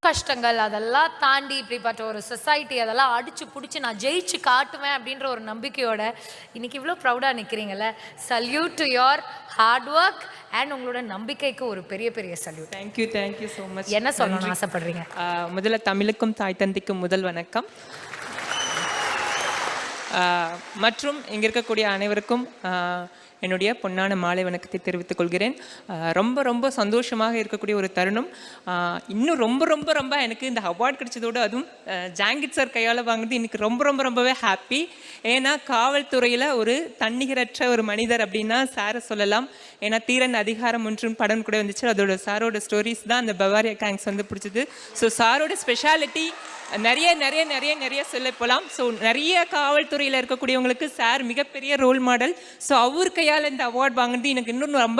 கஷ்டங்கள் அதெல்லாம் தாண்டி இப்படிப்பட்ட ஒரு சொசைட்டி அதெல்லாம் அடிச்சு பிடிச்சி நான் ஜெயிச்சு காட்டுவேன் அப்படின்ற ஒரு நம்பிக்கையோட இன்னைக்கு இவ்வளோ ப்ரௌடாக நிற்கிறீங்கல்ல. Salute to your hard work and உங்களோட நம்பிக்கைக்கு ஒரு பெரிய பெரிய சல்யூட். Thank you so much. என்ன சொல்லணும்னு ஆசைப்படுறீங்க? முதல்ல தமிழுக்கும் தாய் தந்தைக்கும் முதல் வணக்கம். மற்றும் இங்கே இருக்கக்கூடிய அனைவருக்கும் என்னுடைய பொன்னான மாலை வணக்கத்தை தெரிவித்துக் கொள்கிறேன். ரொம்ப ரொம்ப சந்தோஷமாக இருக்கக்கூடிய ஒரு தருணம். இன்னும் ரொம்ப ரொம்ப ரொம்ப எனக்கு இந்த அவார்ட் கிடைச்சதோடு அதுவும் ஜாங்கிட் சார் கையால் வாங்குறது எனக்கு ரொம்ப ரொம்ப ரொம்பவே ஹாப்பி. ஏன்னா காவல்துறையில் ஒரு தன்னிகரற்ற ஒரு மனிதர் அப்படின்னா சாரை சொல்லலாம். ஏன்னா தீரன் அதிகாரம் ஒன்றும் படம் கூட வந்துச்சு, அதோட சாரோட ஸ்டோரிஸ் தான் அந்த பவாரியா கேங்ஸ் வந்து பிடிச்சது. ஸோ சாரோட ஸ்பெஷாலிட்டி நிறைய நிறைய நிறைய நிறைய சொல்ல போகலாம். ஸோ நிறைய காவல்துறையில் இருக்கக்கூடியவங்களுக்கு சார் மிகப்பெரிய ரோல் மாடல். ஸோ அவர் கையால் இந்த அவார்ட் வாங்கினது எனக்கு இன்னும் ரொம்ப